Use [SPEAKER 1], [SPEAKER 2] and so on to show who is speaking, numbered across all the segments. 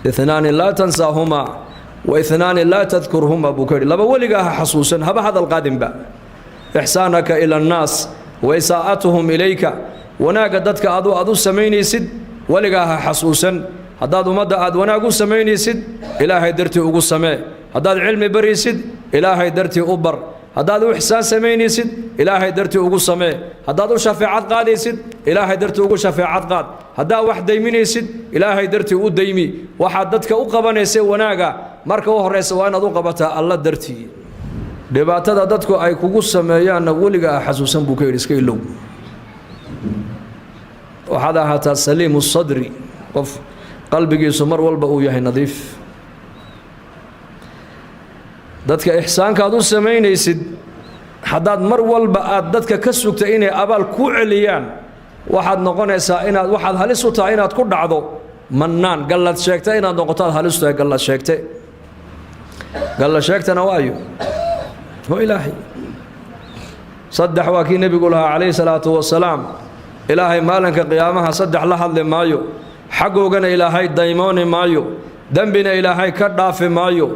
[SPEAKER 1] اثنان لا تنساهما واثنان لا تذكرهما بكري لبا ولغا حسوسا هبا هذا القادم با إحسانك إلى الناس وإساءتهم إليك وناقا ددك أدو سمينيسد ولغا حسوسا هداد مدى أد وناقو سمينيسد إلهي درتي أقو سمي هداد علمي بريسد إلهي درتي أبر هداد إحسان سمينيسد إلهي درتي أقو سمي هداد شفاعات قاديسد إلهي درتي أقو شفاعات قاد هداد واحد ديمينيسد إلهي درتي أقو ديمي واحد ددك أقبانيسي وناقا marka u horeysa waa inaad u qabataa alla dartii dhibaatada dadku ay kugu sameeyaan waliga xasuusan buu ka yiri iska ilow waxaad ahaataa saliimu sadri qof qalbigiisu mar walba uu yahay nadiif dadka ihsaanka aad u sameynaysid haddaad mar walba aad dadka ka sugta inay abaal ku celiyaan waxaad noqonaysaa inaad waxaad halis u tahay inaad ku dhacdo mannaan gallad sheegtay inaad noqoto halis u tahay gallad sheegtay قال شيكتنا وايو هو إلهي صدح واكي نبي قولها عليه الصلاة والسلام إلهي مالك قيامها صدح لحظ مايو حقوقنا إلهي دايمون مايو ذنبنا إلهي كرداف مايو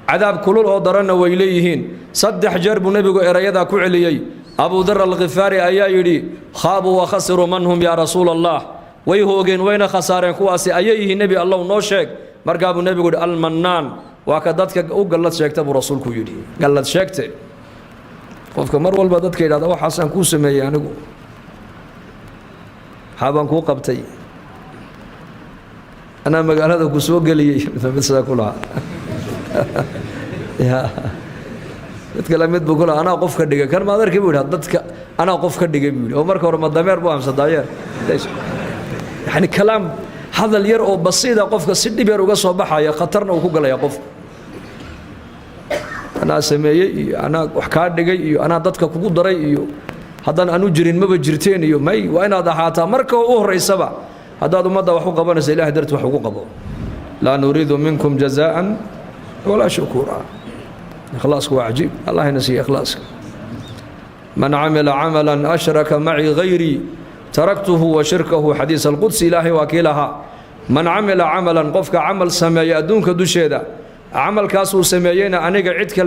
[SPEAKER 1] عذاب كل الأودرنا وإليهين صدح جرب نبي إريدا كعليي أبو ذر الغفاري أيايري خابوا وخسروا منهم يا رسول الله ويهوجين وين خسارين كواسي أييه نبي الله نوشك مرقاب النبي قول المنان وكذلك قلت شيكت أبو رسول كيودي قلت شيكت قفك مر والبدت كيدا ده وحسن كوسمي يعني حابن كو قبتي أنا مقال هذا كسوق لي بس كلها يا تكلمت بقول أنا قف كدقة كان ما أدري كيبود هدتك أنا قف كدقة بيقول عمر كورم الدمير بوهم صداير يعني كلام هذا الير أو بسيط قفك سدي بيروق صباحا يا خطرنا وكوجلا يا قف أنا سمية أنا وحكاد دقي أنا ضدك كوجو دري هذا أنا جرين ما بجرتين ماي وأنا ضحاتا مركو أهري سبع هذا مدى وحقوق بنا سيله درت وحقوق به لا نريد منكم جزاء ولا شكورا إخلاص هو عجيب الله ينسي إخلاص من عمل عملا أشرك معي غيري تركته وشركه حديث القدس إلهي وكيلها من عمل عملا قفك عمل سمايا دونك دوشيدا عمل كاسو سمايينا أنيق عدك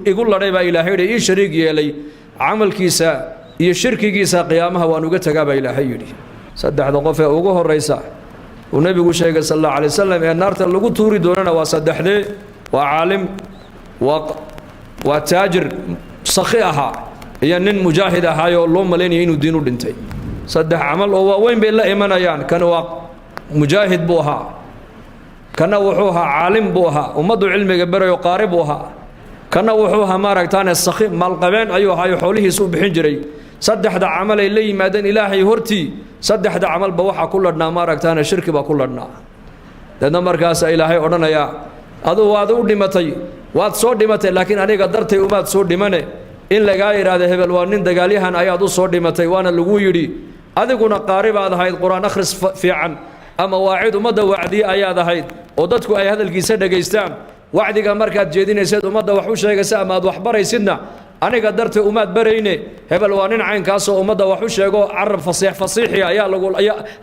[SPEAKER 1] يقول لنا إلهي إيه شريك يلي عمل كيسا إيه شرك كيسا قيامها وانوغتك إلهي صدح ذا قفه وقوه الرئيسة ونبي شيخ صلى الله عليه وسلم النار تلقوا توري دوننا وصدح ذي وعالم وتاجر صخيها هي نن مجاهدة هاي اللهم لين ينو دينو دنتي صدح عمل هو وين بالله إيمانا يعني كانوا مجاهد بوها كانوا وحوها عالم بوها ومضوا علم جبر يقاربوها كانوا وحوها ما ركتان الصخيم مالقبين أيوه هاي حوله سوء بحنجري صدح ذا عمل اللي مادن إلهي هرتي صدح ذا عمل بوحة كلنا ما ركتان الشرك بكلنا لأن مركز إلهي أرنا يا هذا دمتي واد صور دمتي لكن أنا قدرت وما صور دمنه إن لقاير هذا هبل وانين دقاليها أياد صور دمتي وانا اللي هذا كنا قارب هذا هاي القرآن أخرس في عن أما واعد ومدى وعدي أياد هاي ودتكو أي هذا الجسد جيستان وعدك مركز جديد يسد ومدى وحوش جيسا ما وحبر يسدنا أنا قدرت أمات بريني هبل وانين عين كاسو ومدى وحوش يجو عرب فصيح يا لقول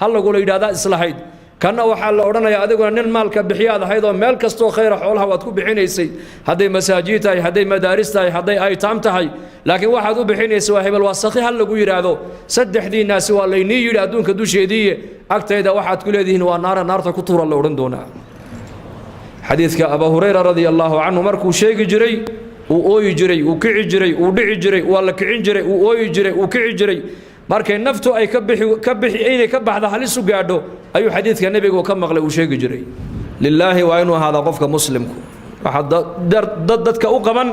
[SPEAKER 1] هل لقول إذا هذا إصلاحيد كان وحال أورنا يا أديكوا نن مالك بحياة هيدا مالك استو خير حولها وتكو بحينيسي هذي مساجد هاي هذي مدارس هاي هذي أيتام هاي لكن واحد بحينيسي واحد الوسخي هل لقوا يرادو سدح دي الناس والله يرادون كدوش يدي أكتر إذا واحد كل يديه نار تكتور الله ورندونا حديث أبا هريرة رضي الله عنه مركو شيء جري وأوي جري وكعي جري ودعي جري ولا كعين جري وأوي جري وكعي جري markay naftu ay ka bixi inay ka baxdo halis u gaadho ayuu xadiidka nabiga ka maqlay uu sheegi jiray lillahi wa inuu hada qofka muslimku waxa dadka u qaban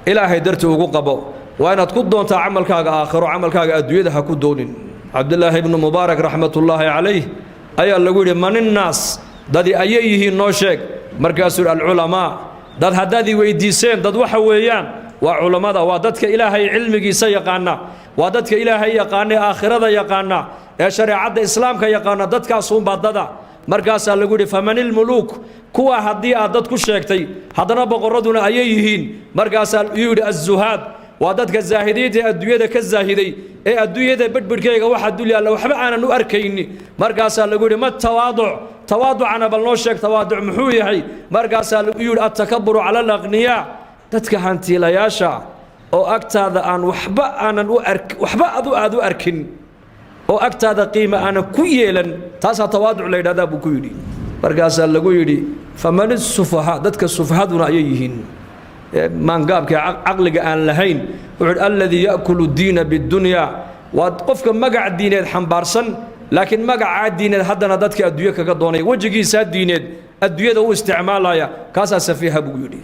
[SPEAKER 1] ilaahay dartii ugu qabo waa inaad ku doontaa amalkaaga aakhiro amalkaaga adduunyada ha ku doonin abdullah ibn mubarak rahmatullahi alayhi ayaa lagu yiri manin naas dadi ayayihiin noo sheeg markaasuu al ulama dad hadii weydiiseen dad waxa weeyaan waa culimada waa dadka ilaahay cilmigiisa yaqaana waa dadka ilaahay yaqaana aakhirada yaqaana ee shariicada islaamka yaqaana dadkaas uun badada markaas lagu yiri famanil muluk kuwa hadii aad dad ku sheegtay hadana boqoraduna ayay yihiin markaas yiri az-zuhad waa dadka zaahidiinta adduunyada ka zaahiday ee adduunyada badbadkayga waxa dul yaalla waxba aanan u arkayni markaas lagu yiri ma tawaadu tawaaducana bal noo sheeg tawaaduc muxuu yahay markaasaa lagu yidhi attakaburu cala alaqniyaa dadka hantiilayaasha oo agtaada aan waxba aanan u waxba aad u arkin oo agtaada qiimo aanan ku yeelan taasaa tawaaduc la yidhahdaa buu ku yidhi markaasaa lagu yidhi faman isufahaa dadka sufahaduna ayay yihiin maangaabka caqliga aan lahayn wuxuu alladii ya'kulu diina bidunyaa waa qofka magac diineed xambaarsan laakiin magacaa diineed haddana dadka adduunyo kaga doonaya wejigiisaa diineed adduunyada u isticmaalaya kaasaa safiiha buu yidhi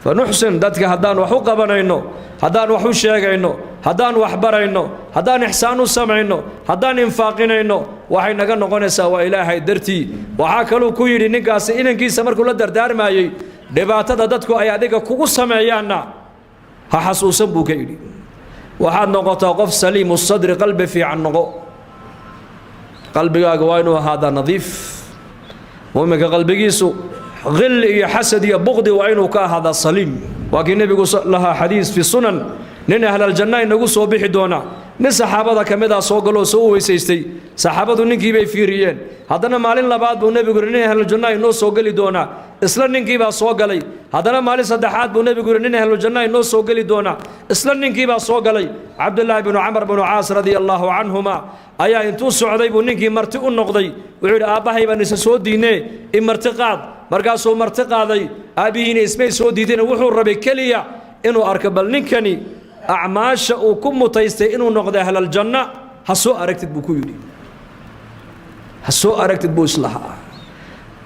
[SPEAKER 1] fanuxsin dadka haddaan wax u qabanayno haddaan wax u sheegayno haddaan wax barayno haddaan ixsaan u samayno haddaan infaaqinayno waxay naga noqonaysaa waa ilaahay dartii waxaa kaluu ku yidhi ninkaasi inankiisa markuu la dardaarmayey dhibaatada dadku ay adiga kugu sameeyaanna ha xasuusan buu ka yidhi waxaad noqotaa qof saliimu sadri qalbi fiican noqo qalbigaaga waa inuu ahaadaa nadiif muuminka qalbigiisu غل يا حسد يا بغض وعينه كهذا صليم وكي النبي لها حديث في السنن نين أهل الجنة نقول صوبح دونا نسحابة كمدا صوغلو سو ويسيستي صحابة نكي بي فيريين هذانا مالين لبعض بالنبي يقول نين أهل الجنة نو صوغلي دونا إسلام نكي با صوغلي هذانا مالين صدحات بالنبي يقول نين أهل الجنة نو صوغلي دونا إسلام نكي با صوغلي عبد الله بن عمر بن عاص رضي الله عنهما أيا انتو سعودي بنكي مرتئ النقضي وعيد آباهي بنسا سوديني إن مرتقاد markaasuu marti qaaday aabihiina ismay soo diideen wuxuu rabay kaliya inuu arko bal ninkani acmaasha uu ku mutaystay inuu noqdo ahlal janna ha soo aragtid buu ku yidhi ha soo aragtid buu islahaa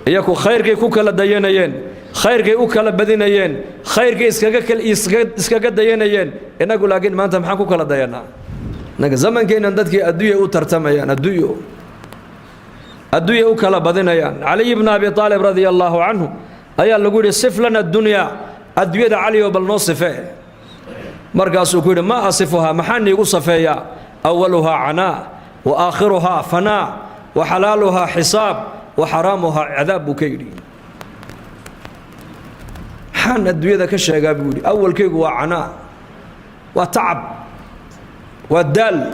[SPEAKER 1] iyaku khayrkay ku kala dayanayeen khayrkay u kala badinayeen khayrkay iskaga dayanayeen inagu laakiin maanta maxaan ku kala dayanaa naga zamankeenan dadkii adduunya u tartamayaan adduunyo وكلا بدنيان علي بن أبي طالب رضي الله عنه أيا لقول صف لنا الدنيا أدوية علي وبالنصفه مرقاس يقول ما أصفها محني وصفيا أولها عناء وآخرها فناء وحلالها حساب وحرامها عذاب كيري حان أدوية كشة يقول أول كيق وعناء وتعب والدال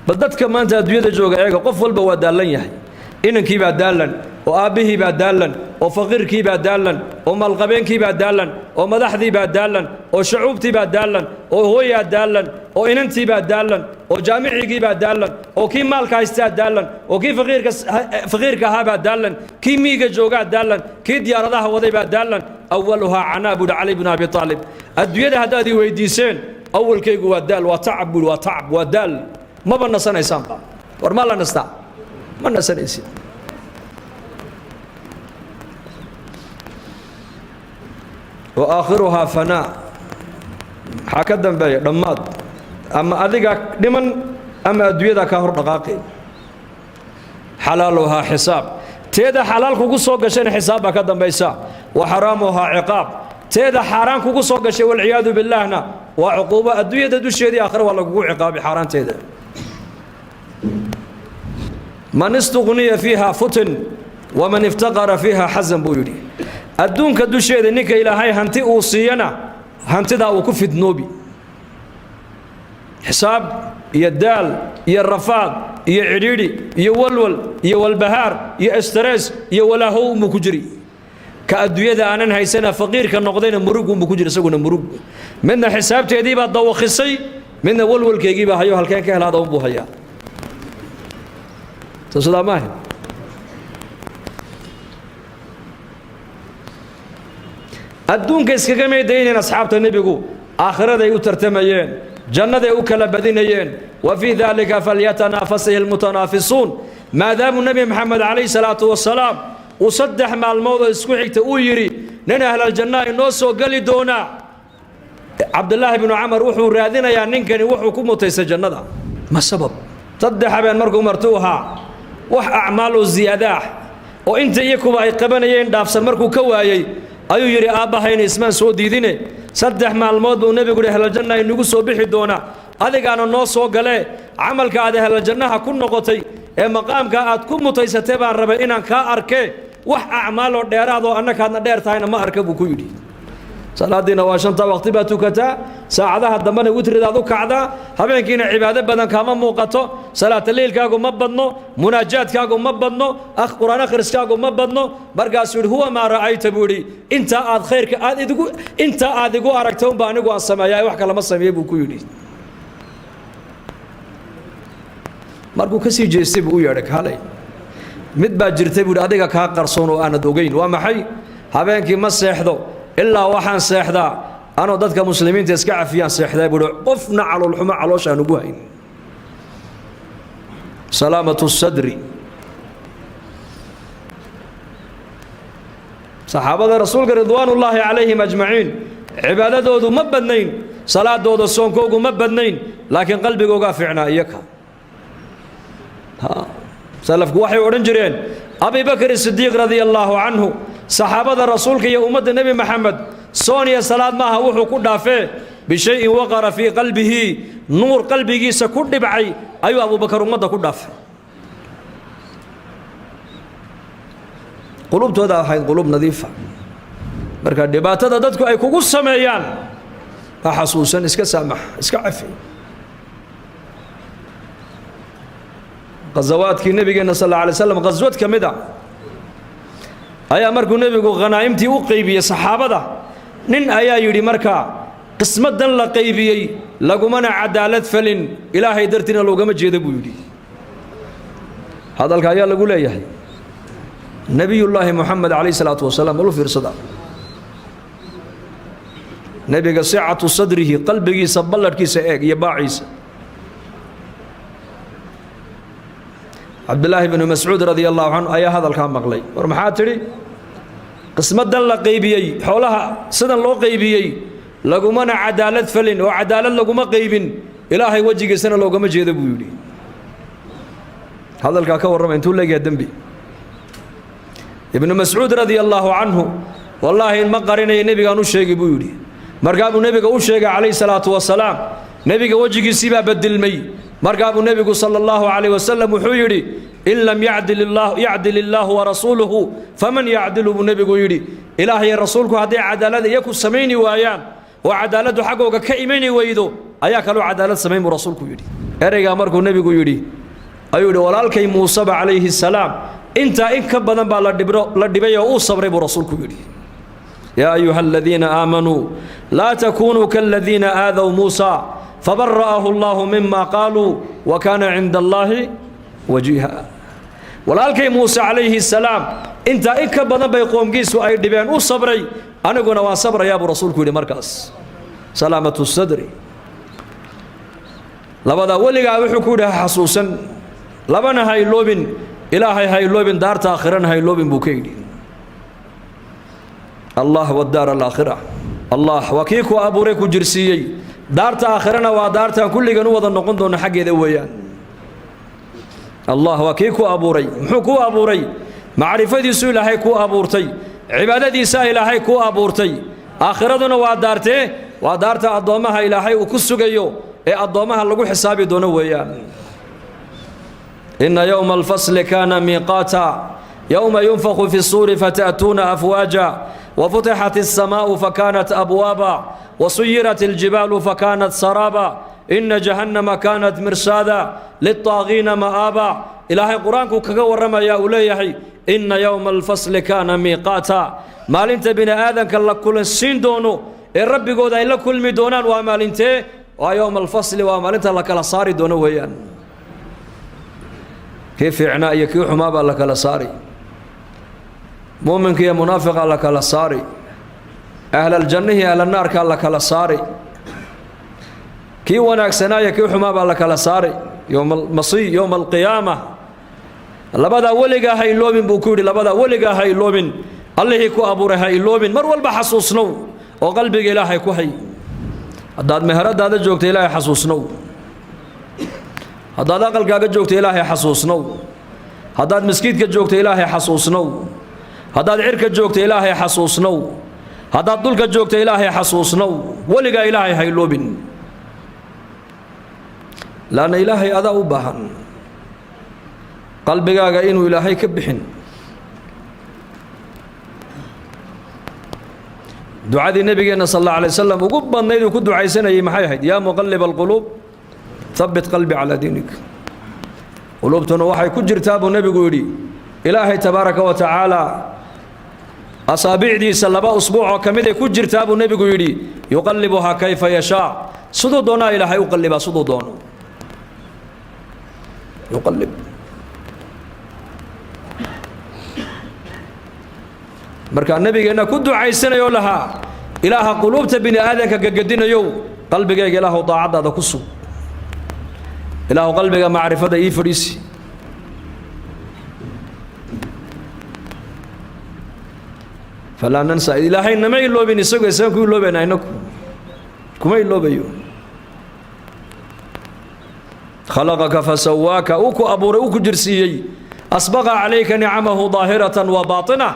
[SPEAKER 1] بدت كمان أدوية جوجا قفل بودال لين inankii baa daalan oo aabihii baa daalan oo faqiirkii baa daalan oo malqabeenkii baa daalan oo madaxdii baa daalan oo shucuubtii baa daalan oo hooyaa daalan oo inantii baa daalan oo jaamicigii baa daalan oo kii maalka haystaa daalan oo kii faqiirka ahaa baa daalan kii miiga joogaa daalan kii diyaaradaha waday baa daalan awaluhaa canaa buuhi cali bn abi aalib adduunyada haddaad ii weydiiseen awalkaygu waa daal waa tacab buuhi waa tacab waa daal maba nasanaysaanba war ma la nastaa ما نسنيسي وآخرها فناء حكدا بي دماد أما أذيك دمن أما أدوية كهر دقاقي حلالها حساب تيدا حلال كوكو سوق شين حسابها كدن بيسا وحرامها عقاب تيدا حرام كوكو سوق شين والعياذ بالله هنا وعقوبة أدوية دوشي دي آخر ولا كوكو عقاب حرام تيدا من استغني فيها فتن ومن افتقر فيها حزن بويري الدون كدو شيء نيك الى هاي هنتي اوصينا هنتي دا وكفد نوبي حساب يا الدال يا الرفاض يا عريري يا ولول يا والبهار يا استرس يا ولا هو مكجري كادويدا انن هيسنا فقير كنقدين مروق مكجري سغنا مروق من حسابتي دي با دوخسي من ولول كيغيبا هيو هلكان كهلادا بو هيا تصدق معي الدون كيس كم يدين أصحاب النبي آخر ذي يترتميين جنة ذي أكل بدينيين وفي ذلك فليتنافسه المتنافسون ما دام النبي محمد عليه الصلاة والسلام وصدح مع الموضوع اسكوحك تأويري نين أهل الجنة الناس وقال دونا عبد الله بن عمر وحو رادنا يا نينكني وحو كم تيس الجنة ما السبب صدح بين مرقو مرتوها wax acmaal oo ziyaada oo inta iyakuba ay qabanayeen dhaafsan markuu ka waayay ayuu yiri aabahayna ismaan soo diidine saddex maalmood buu nabigu yiri janna inagu soo bixi doona adigaana noo soo gale amalka aad hal jannaha ku noqotay ee maqaamka aad ku mutaysatay baan rabay inaan ka arke wax acmaal oo dheeraad oo annaka aadna dheer tahayna ma arka buu ku yiri salaadiina waa shanta waqti baa tukataa saacadaha dambana witridaad u kacdaa habeenkiina cibaado badan kama muuqato salaata leelkaagu ma badno munaajaadkaagu ma badno quraan akhriskaagu ma badno markaasuu yidhi huwa maa ra'ayta buu yidhi inta aad khayrka aad igu aragtay unbaa anigu aan sameeyaa wax kalama sameeye buu ku yidhi markuu ka sii jeestay buu u yeedhay kaalay mid baa jirtay buu yidhi adiga kaa qarsoon oo aanad ogeyn waa maxay habeenkii ma seexdo ilaa waxaan seexdaa anoo dadka muslimiinta iska cafiyaan seexdaa buu yidhi qofna caloolxumo calooshaan ugu hayn salaamatu sadri saxaabada rasuulka ridwaanullaahi calayhim ajmaciin cibaadadoodu ma badnayn salaadooda soonkoogu ma badnayn laakiin qalbigoogaa fiicnaa iyaka salafku waxay odhan jireen abi bakr sidiiq radia allaahu canhu saxaabada rasuulka iyo ummadda nebi maxamed soon iyo salaad maaha wuxuu ku dhaafee bishayin waqara fii qalbihi nuur qalbigiisa ku dhibcay ayuu abubakar ummadda ku dhaafay qulubtooda ahayd qulub nadiifa marka dhibaatada dadku ay kugu sameeyaan ha xasuusan iska saamax iska cafi qazawaadkii nabigeena sal alla alay slam qaswad ka mid a ayaa markuu nebigu khanaa'imtii u qaybiyey saxaabada nin ayaa yidhi markaa qismadan la qaybiyey lagumana cadaalad falin ilaahay dartiina loogama jeeda buu yidhi hadalka ayaa lagu leeyahay nebiyullaahi moxamed calayh salaatu wasalaam walu fiirsada nebiga sicatu sadrihi qalbigiisa balladhkiisa eeg iyo baaciisa cabdillaahi bnu mascuud radia allahu canhu ayaa hadalkaa maqlay war maxaa tidhi qismadan la qaybiyey xoolaha sidan loo qaybiyey lagumana cadaalad falin oo cadaalad laguma qaybin ilaahay wejigiisana loogama jeeda buu yidhi hadalkaa ka warrama intuu leegyahay dembi ibnu mascuud radia allaahu canhu wallaahi in ma qarinaya nebigaan u sheegi buu yidhi markaa buu nebiga u sheegay calayhi salaatu wasalaam nebiga wejigiisii baa bedilmay markaa buu nebigu sala allahu calayh wasalam wuxuu yidhi in lam yacdil illaahu warasuuluhu faman yacdilu buu nebigu yidhi ilaah iyo rasuulku hadday cadaalad iyaku samayni waayaan oo cadaaladdu xaggooga ka imani weydo ayaa kaloo cadaalad samayn buu rasuulku yidhi ereygaa markuu nebigu yidhi ayuu yidhi walaalkay muuseba calayhi salaam intaa in ka badan baa la dhibay oo uu sabray buu rasuulku yidhi yaa ayuha aladiina aamanuu laa takunuu kaaladiina aadaw muusa fabara'ahu allaahu mima qaaluu wa kaana cinda allaahi wajiiha walaalkay muuse calayhi salaam intaa in ka badan bay qoomkiisu ay dhibeen u sabray aniguna waan sabrayaa buu rasuulku yidhi markaas salaamatu sadri labadaa weligaa wuxuu ku yidhi ha xasuusan labana ha iloobin ilaahay ha iloobin daarta aakhirana ha iloobin buu ka yidhi allah wadaar alaakhira allah waa kii ku abuuray ku jirsiiyey daarta aakhirana waa daartaan kulligan u wada noqon doona xaggeeda weeyaan allah waa kii ku abuuray muxuu ku abuuray macrifadiisu ilaahay ku abuurtay cibaadadiisa ilaahay ku abuurtay aakhiraduna waa daartee waa daarta addoommaha ilaahay uu ku sugayo ee addoommaha lagu xisaabi doono weeyaan inna yowma alfasli kaana miiqaata yowma yunfakhu fi suuri fata'tuuna afwaaja وفتحت السماء فكانت أبوابا وسيرت الجبال فكانت سرابا إن جهنم كانت مرصادا للطاغين مآبا إلهي قرآنك كغورما يا أوليحي إن يوم الفصل كان ميقاتا ما لنت بنا آذن كلا كل سين دونو الرب قود إلا كل مدونان وما لنت ويوم الفصل وما لنت لك لصاري دونو ويان كيف عنائي كيف حمابا لك لصاري مؤمنك يا منافق لك لصاري أهل الجنة أهل النار كان لك لصاري كي وناك سنايا كي حمابا لك لصاري يوم المصي يوم القيامة لبدا ولقا هاي اللوبين بوكوري لبدا ولقا هاي اللوبين الله يكو أبوري هاي اللوبين مر والبحسوسنو وقلبك إلهي كو هاي هداد مهرد هذا جوكت إلهي حسوسنو هداد أقل جوكت إلهي حسوسنو هداد مسكيت جوكت إلهي حسوسنو هداد عرك جوكت إلهي حسوسنو هداد دولك جوكت إلهي حسوسنو ولقا إلهي هاي اللوبين لأن إلهي أداء باهن قلبك إنه إلهي كبحن دعاء النبي صلى الله عليه وسلم وقبل نيدو كدو عيسنا يمحي هيد يا مقلب القلوب ثبت قلبي على دينك قلوبتنا وحي كجر تابو النبي قولي إلهي تبارك وتعالى أصابع دي سلبا أسبوع كمدة كجر تابو النبي قولي يقلبها كيف يشاء صدو دونا إلهي يقلبها صدو دونا يقلب marka nabigeena ku ducaysanayo laha ilaaha qulubta bini aadanka gagadinayo qalbigayga ilaahu daacadaada ku sug ilaahu qalbiga maarifada ii fadhiisi fala nansa ilaahay nama iloobin isagu ku iloobayna kuma iloobayo خلقك فسواك أوكو أبور أوكو جرسيي أسبغ عليك نعمه ظاهرة وباطنة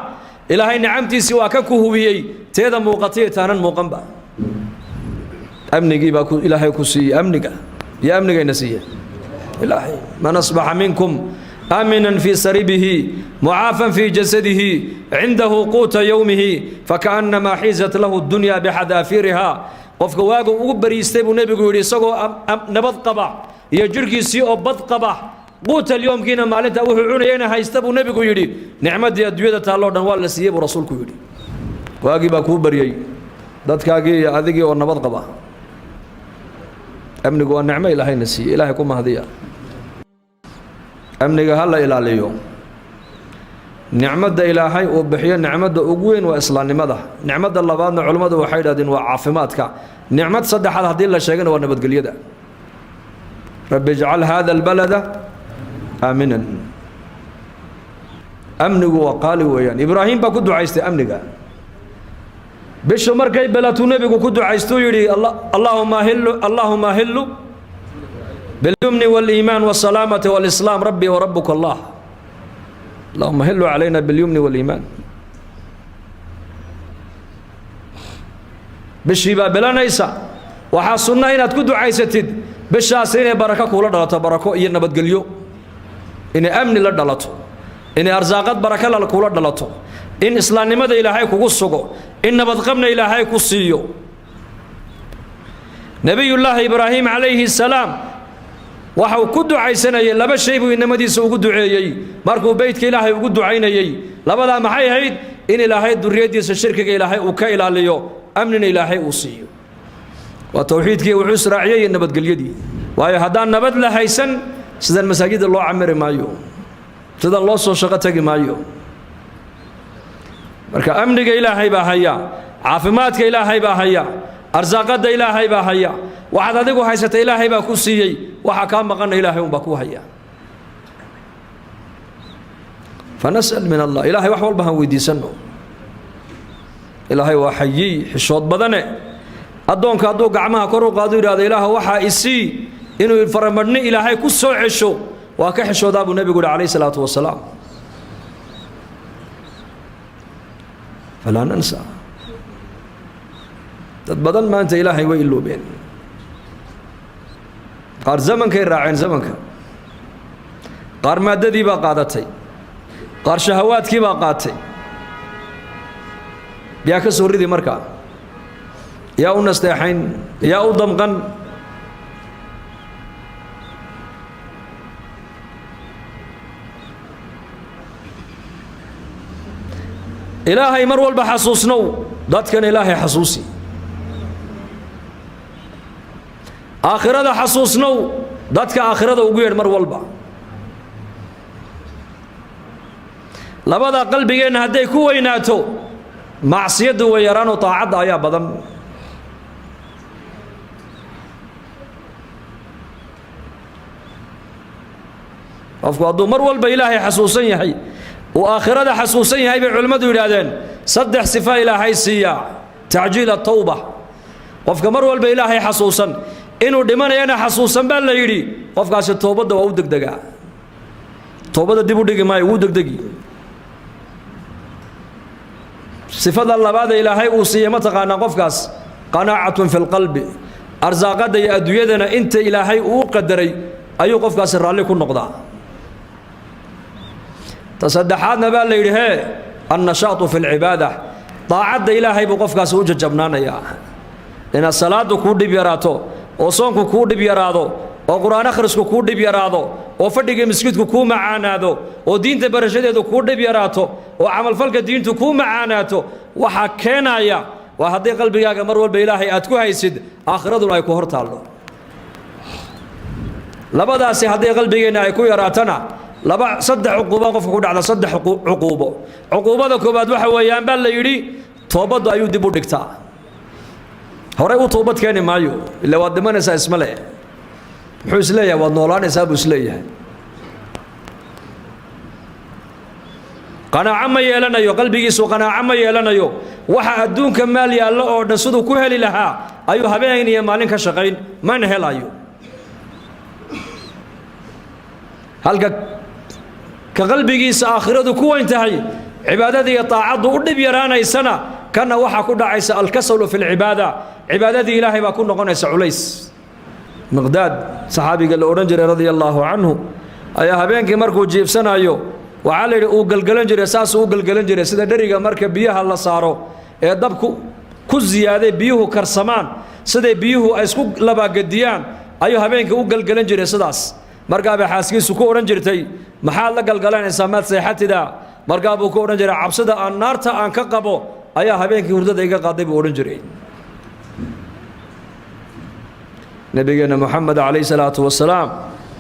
[SPEAKER 1] إلهي نعمتي سواك كهويي تيدا موقتي تانا موقنبا أمني باكو إلهي كسي أمنك يا أمنك نسيه إلهي من أصبح منكم آمنا في سربه معافا في جسده عنده قوت يومه فكأنما حيزت له الدنيا بحذافيرها قفك واقو أقبري يستيبو نبي يقول يساقو نبض قبع يجركي سيء بض قبع قوت اليوم كينا مالنتا وحو عونينا هايستبو نبي يقول نعمة دي أدوية تالله دنوال لسيبو رسولك يقول واقي باكو بريي دادكاقي أذيقي ونبض قبع أمنك والنعمة إلهي نسي إلهي كما هذيا أمنك هلا إلى اليوم نعمة إلهي وبحيا نعمة أقوين وإصلان ماذا نعمة الله بعدنا علماء وحيدة وعافماتك نعمة صدح هذا هدين لا شيء ونبت قليدا رب اجعل هذا البلد آمنا أمنك وقالوا ويان إبراهيم بكدو عايزت أمنك بشو مركي بلاتو نبي كدو عايزتو يري اللهم هلو باليمن والإيمان والسلامة والإسلام ربي وربك الله اللهم هلوا علينا باليمن والإيمان بالشيبة بلا نيسا وحاصلنا إن تكدو عايزتد بالشاسين بركة كولا دلتا بركة إينا بدقليو إن أمن لدلتو إن أرزاقات بركة لكولا دلتو إن إسلام ماذا إلهي كوسوكو إن بدقمنا إلهي كوسيو نبي الله إبراهيم عليه السلام waxau ku ducaysanayay laba shay buu inamadiisa ugu duceeyay markuu beedka Ilaahay ugu ducaynayay labada maxay ahayd in Ilaahay duriyadiisa shirkiga Ilaahay uu ka ilaaliyo amnina Ilaahay uu siiyo wa tawxiidkii uu israaciyay nabadgelyadii waayo hadaan nabad la haysan sida masaajid loo camiri maayo sida loo soo shaqo tagi maayo marka amniga Ilaahay baa haya caafimaadka Ilaahay baa haya arsaaqada Ilaahay baa haya waxaad adigu haysatay Ilaahay baa ku siiyay waxa ka maqan Ilaahay un baa ku haya fanasal min Allah Ilaahay wax walba han weydiisano Ilaahay waa hayyi xishood badane adoonka adoo gacmaha kor u qaado iraada Ilaahay waxa isii inuu faramadni Ilaahay ku soo cesho waa ka xishooda Abu Nabi Kaleey salaatu wasalaam fala nansa dad badan maanta Ilaahay way iloobeen qaar zamankay raaceen zamanka qaar maadadii baa qaadatay qaar shahawaadkii baa qaatay yaa ka soo ridi markaa yaa u nasteexayn yaa u damqan Ilaahay mar walba xasuusnow dadkan Ilaahay xasuusi آخرة حسوسنو دتك آخرة وجير مر والبا لبدا قلبي إن هدي كويناتو معصية ويرانو طاعد يا بدم أفقدو مر والبا إلهي حسوسين هي وآخرة حسوسين هي بعلماء ولادين صدح صفة إلهي سيا تعجيل التوبة وفق مر والبا إلهي حسوسا إنه دمانينا حسوسا بلا يري قفكاس التوبة دوا ودقدقة توبة دبو دقي ما يودقدقي صفة الله بعد إلهي أوصية متقانا قفكاس قناعة في القلب أرزاقات يا أدويدنا أنت إلهي أوقدري أيو قفكاس الرالي كن نقضى تصدحاتنا بلا يري النشاط في العبادة daacadda ilaahay buu qofkaasi u jajabnaanayaa inaad salaadu kuu dhib yaraato oo soonku kuu dhib yaraado oo qur'aan akhrisku kuu dhib yaraado oo fadhiga masjidku kuu macaanaado oo diinta barashadeedu kuu dhib yaraato oo camalfalka diintu kuu macaanaato waxaa keenaya waa haddii qalbigaaga mar walba ilaahay aad ku haysid aakhiraduna ay ku hor taallo labadaasi haddii qalbigeenna ay ku yaraatana saddex cuquubo qofka ku dhacda saddex cuquubo cuquubada koobaad waxa weeyaan baa la yidhi toobaddu ayuu dib u dhigtaa horey u toobad keeni maayo ila waad dhimanaysaa isma le muxuu isleeyahay waad noolaanaysaa buu isleeyahay qanaaco ma yeelanayo qalbigiisu qanaaco ma yeelanayo waxa adduunka maal yaallo oo dhan siduu ku heli lahaa ayuu habeen iyo maalin ka shaqayn mana helayo halka ka qalbigiisa aakhiradu ku weyn tahay cibaadada iyo taacaddu u dhib yaraanaysana kana waxa ku dhacaysa alkasalu fi lcibaada cibaadadii ilaahay baa ku noqonaysa culays miqdaad saxaabiga la odhan jiray radia allaahu canhu ayaa habeenkii markuu jiibsanayo waxaa la yidhi uu galgalan jiray saasuu u galgalan jiray sida dheriga marka biyaha la saaro ee dabku ku ziyaaday biyuhu karsamaan siday biyuhu ay isku labaagediyaan ayuu habeenkii u galgalan jiray sidaas markaabay xaaskiisu ku odhan jirtay maxaad la galgalanaysaa maad seexatida markaa buu ku odhan jiray cabsida aan naarta aan ka qabo ayaa habeenkii hurdada iga qaaday buu odhan jiray nabigeenna moxamed calayhi salaatu wasalaam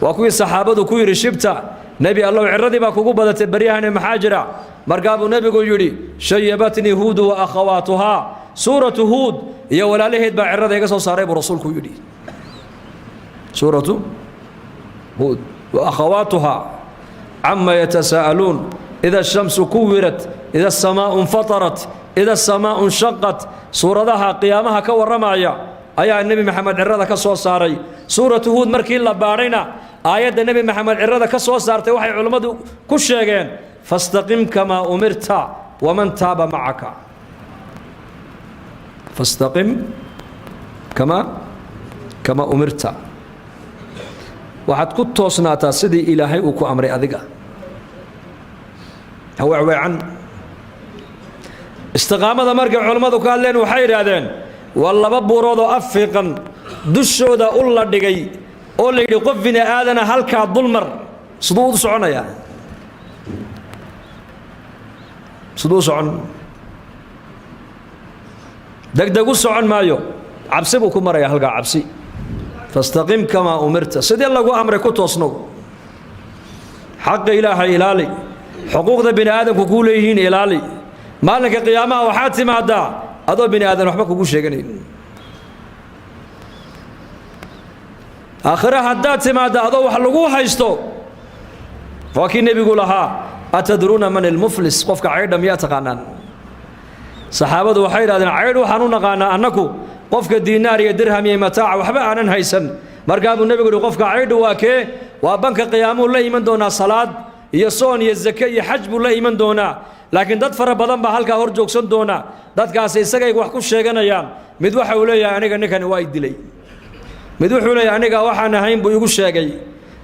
[SPEAKER 1] waa kuwii saxaabadu ku yidhi shibta nebi allow ciradii baa kugu badatay baryahani maxaa jira markaa buu nebigu yidhi shayabatnii huudu wa akhawaatuhaa suuratu huud iyo walaalaheed baa cirada iga soo saaray buu rasuulku yidhi suuratu huud wa akhawaatuhaa cama yatasaa'aluun ida ashamsu kuwirat ida asamaa'u infatarat ida asamaa'u inshaqat suuradaha qiyaamaha ka warramaya ayaa nebi maxamed cirada ka soo saaray suuratu huud markii la baadhayna aayadda nebi maxamed cirada ka soo saartay waxay culimmadu ku sheegeen fastaqim kamaa umirta waman taaba macaka fastaqim kamaa umirta waxaad ku toosnaataa sidii ilaahay uu ku amray adiga haweecweecan istiqaamada markay culimmadu ka hadleen waxay yidhaahdeen waa laba buuroodoo afiiqan dushooda u la dhigay oo la yidhi qof bini aadana halkaa dulmar siduu u soconayaa siduu u socon degdeg u socon maayo cabsi buu ku marayaa halkaa cabsi fastaqim kamaa umirta sidii lagu amray ku toosnow xaqa ilaahay ilaali xuquuqda bini aadamku kuu leeyihiin ilaali maalinka qiyaamaha waxaad timaadaa adoo bini aadan waxba kugu sheeganayn aakhira haddaad timaadda adoo wax lagu haysto waa kii nebigu lahaa atadruuna man ilmuflis qofka caydha miyaa taqaanaan saxaabadu waxay yidhahdeen caydh waxaan u naqaanaa annaku qofka diinaar iyo dirham iyo mataaca waxba aanan haysan markaa buu nebigu yidhi qofka caydhu waa kee waa banka qiyaamuu la iman doonaa salaad iyo soon iyo zake iyo xaj buu la iman doonaa laakiin dad fara badan baa halkaa hor joogsan doona dadkaasi isagay wax ku sheeganayaan mid waxa uu leeyahay aniga ninkani waa i dilay mid wuxuu leeyahay aniga waxaan ahayn buu igu sheegay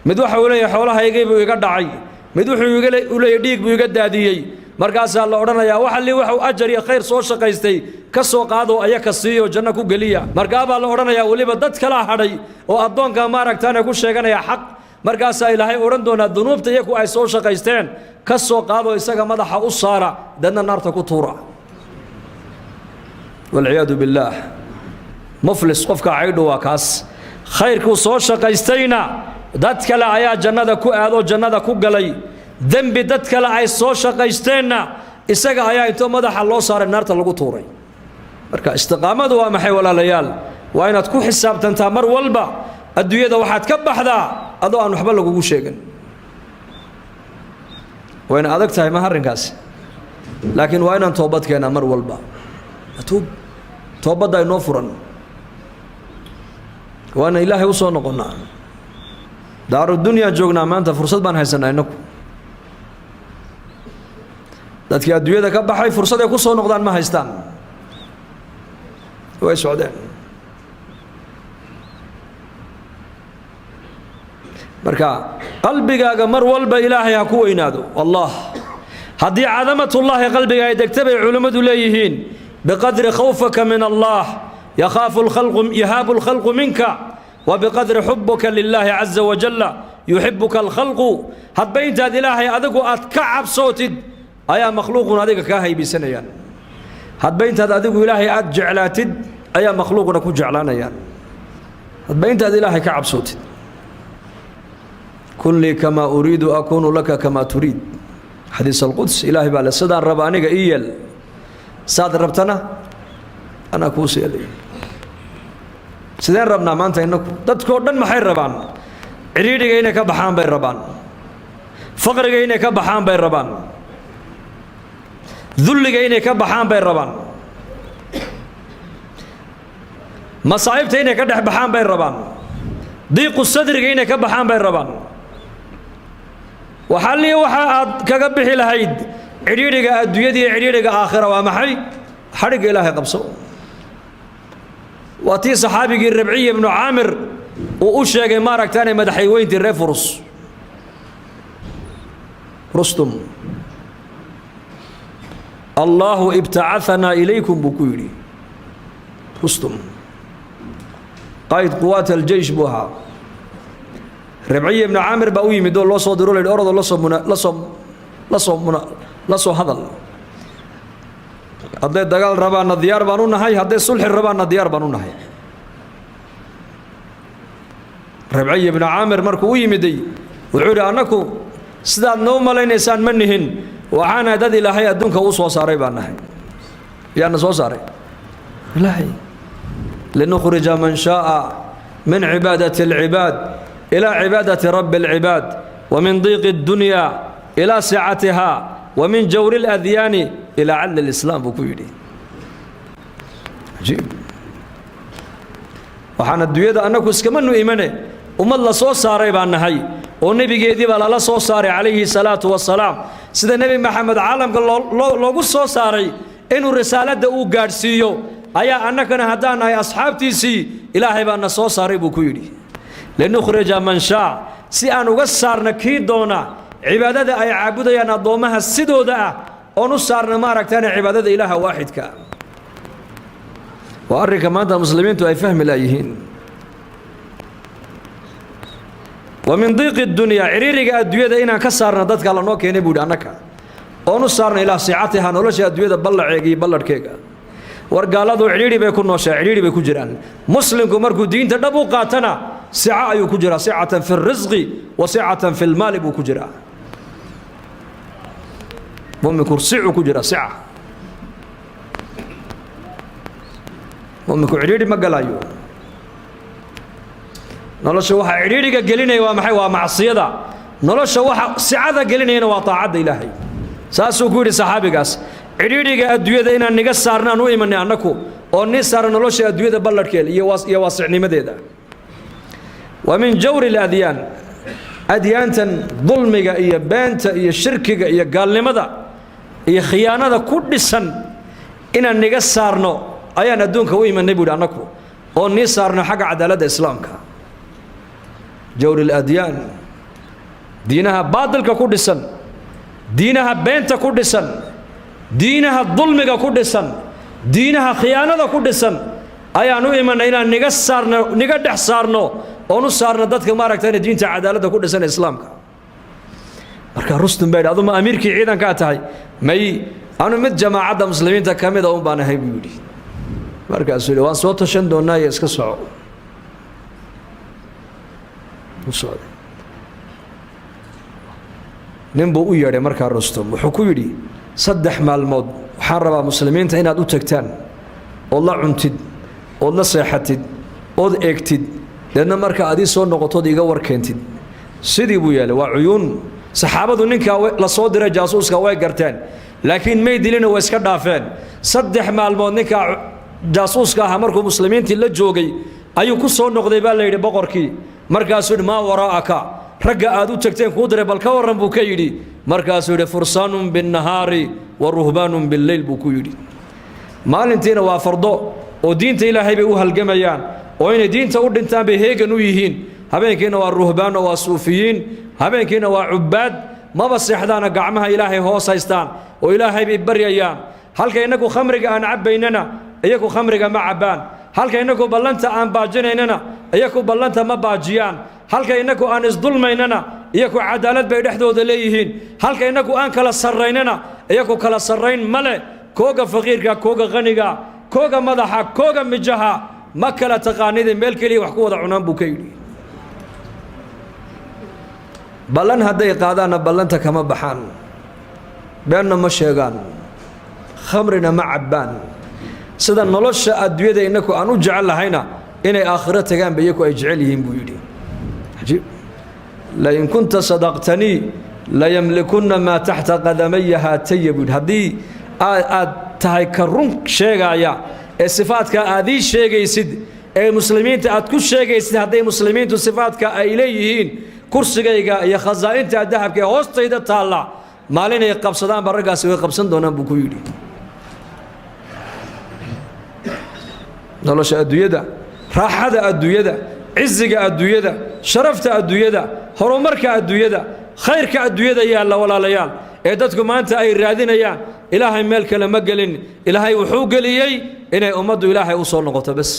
[SPEAKER 1] mid waxa uu leeyahay xoolahaygii buu iga dhacay mid wuxuu leeyahay dhiig buu iga daadiyey markaasaa la odhanayaa waxa li wuxuu ajar iyo khayr soo shaqaystay ka soo qaado ayaka siiyo janno ku geliya markaa baa la odhanayaa weliba dad kala hadhay oo addoonka maaragtaane ku sheeganaya xaq markaasaa ilaahay odhan doonaa dunuubta iyaku ay soo shaqaysteen ka soo qaado isaga madaxa u saara dadna naarta ku tuura walciyaadu billaah muflis qofka caydhu waa kaas khayrkuu soo shaqaystayna dad kale ayaa jannada ku aadoo jannada ku galay dembi dad kale ay soo shaqaysteenna isaga ayaa intoo madaxa loo saaray naarta lagu tuuray marka istiqaamadu waa maxay walaalayaal waa inaad ku xisaabtantaa mar walba adduunyada waxaad ka baxdaa adoo aan waxba lagugu sheegin wayna adag tahay ma arrinkaasi laakiin waa inaan toobad keenaa mar walba atuub toobadda inoo furan waa inaan ilaahay u soo noqonnaa daarudunyaan joognaa maanta fursad baan haysanaa innagu dadkii adduunyada ka baxay fursad ay ku soo noqdaan ma haystaan way socdeen marka qalbigaaga mar walba ilaahay ha ku weynaado allah هذه عظمة الله قلبك يدكتب علماء ليهين بقدر خوفك من الله يخاف الخلق يهاب الخلق منك وبقدر حبك لله عز وجل يحبك الخلق هبينت هذه الله أذكو أتكعب صوتد أيا مخلوق هذيك كاهي بسنيان هبينت هذا أذكو إلهي أتجعلاتد أيا مخلوق نكون جعلانا يعني هبينت هذه الله كعب صوتد كن لي كما أريد أكون لك كما تريد حديث القدس إلهي بالله صدر ربانيك إيال صدر ربتنا أنا كوسي لي سيدان ربنا ما أنت إنك تذكرن ما حير ربان عريدي إنك بحام بين ربان فقر إنك بحام بين ربان ذل إنك بحام بين ربان مصائب إنك دح بحام بين ربان ضيق الصدر إنك بحام بين ربان وحلي وحاد كقبح الهيد عريدك الدنيا عريدك آخرة ومحي حرق إلهي قبصه واتي صحابي الربعي بن عامر وأشياء مارك تاني مدحي وين الرفرس رستم الله ابتعثنا إليكم بكيري رستم قائد قوات الجيش بها ربعي بن عامر بقوي مدول الله صادروا للأرض لصو هذا هذا دجال ربنا ديار بانونا هاي هذا صلح ربنا ديار بانونا هاي ربعي بن عامر مركوي مدي وعود أنكو سداد نوم لين إنسان منهن وعانا دد إلى هاي الدنيا وصوا صاري بنا هاي يعني صوا صاري لا هي لنخرج من شاء من عبادة العباد إلى عبادة رب العباد ومن ضيق الدنيا إلى سعتها ومن جور الأذيان إلى عدل الإسلام بكويري عجيب وحنا الدوية أنكو اسكمنو إيمانه وما الله صو صاري بأن هاي والنبي جدي بلا الله صو صاري عليه الصلاة والسلام سيد النبي محمد عالم قال لو صو صاري إنه رسالة دو قارسيو أيا أنك هدانا يا أصحاب تيسي إلهي بأن صو صاري بكويري لنخرج من شاء سي أن وصارنا كيدونا عبادة أي عبودة ينظمها السدودة ونصارنا ما ركتنا عبادة إله واحد كا وأرك ما أنت مسلمين تو أي فهم الأيهين ومن ضيق الدنيا عريرك الدنيا إنا كسرنا ضدك على نوك ينبود عنك ونصارنا إلى ساعتها نولش الدنيا بلع عيقي بلع كيكا ورقالادو عريري بيكون نوشا عريري بيكون جيران مسلم كمركو دين تدبو قاتنا سعة يكون جرا سعة في الرزق وسعة في المال بيكون جرا مم كرسع كجرا سعة مم كعريري مقلايو نلاش واحد عريري قلنا ومحي ومعصية نلاش واحد سعة قلنا وطاعة إلهي ساسو كوري صحابي قاس عريري الدنيا إن نقصرنا نوي من أنكو أو نسار نلاش الدنيا بلد كيل يواسعني مديدا ومن جور الأديان أديان ظلمك إيه بنت إيه شركك إيه قال لماذا إيه خيانة كل سن إن نقصرنا أيا ندون كوي من نبود أنكو أو نسارنا حق عدالة إسلامك جور الأديان دينها باطل كل سن دينها بنت كل سن دينها ظلمك كل سن دينها خيانة كل سن أيا نوي من إن نقصرنا نقدح صارنا أو صارنا ضدك ما ركتني دين عدالة كل سنة إسلامك. مركا رستم بعد أظن أميرك عيدا كاتهاي ماي أنا مت جماعة مسلمين تكمل أو بنا هاي بيودي. مركا سوري وان صوت شندونا يسكسوا. وصاد. نبو ويا مركا رستم وحكويدي صدح مع الموت وحرب مسلمين تهينا دو تكتان. والله عنتد والله صيحتد أود إكتد. لأن مركا أدي صون نقطة ديجا وركنتين سيدي بويا وعيون صحابة نينكا لصادر جاسوس كواي قرتين لكن ما يدلنا ويسكر دافين صدح مع الموت نينكا جاسوس كهمركو مسلمين تلا جوجي أيو كسون نقطة بالله بقركي مركا سود ما وراءك رجع أدو تكتين قدر بالكورن بوكيدي مركا سود فرسان بالنهار والرهبان بالليل بوكيدي ما لنتين وافرضو ودين تيلا بيوها الجميان وين دين تقول أنت بهيج نويهين هبين كنا والرهبان والصوفيين هبين كنا وعباد ما بسيحدانا قعمها إلهي هو سايستان وإلهي بيبريان هل كأنكو خمرق أن عبيننا إياكو خمرق ما عبان هل كأنكو بلنت أن باجيننا إياكو بلنت ما باجيان هل كأنكو أن ظلميننا إياكو عدالة بيدحدود ليهين هل كأنكو أن كلا سريننا إياكو كلا سرين ملء كوغا فقيركا كوغا غنيغا كوغا مدحا كوغا مجها ما كلا تقانيد ملكلي وحكودا عنان بوكيلي بلن هدي قادانا بلنتا كما بحان بأننا ما شيغان خمرنا ما عبان سيدا نلوش أدوية إنكو أنو جعل لهينا إني آخرتك كان بيكو أجعلهم بيدي عجيب لئن كنت صدقتني ليملكن ما تحت قدمي هاتي بود هدي تهي كرون شيغايا صفاتك هذه شيغيسد المسلمين تأتكو شيغيسد هدي مسلمين صفاتك إليهين كرسيغا يا خزائنت الذهب كي هوستيدا تالا مالين يقبصدان برغاس way qabsan doonaan buu ku yiri nolosha adduunyada raaxada adduunyada izziga adduunyada sharafta adduunyada horumarka adduunyada khayrka adduunyada yaa la walaalayaal ee dadku maanta ay raadinayaan ilaahay meel kale ma galin ilaahay wuxuu galiyay inay umadu ilaahay u soo noqoto bas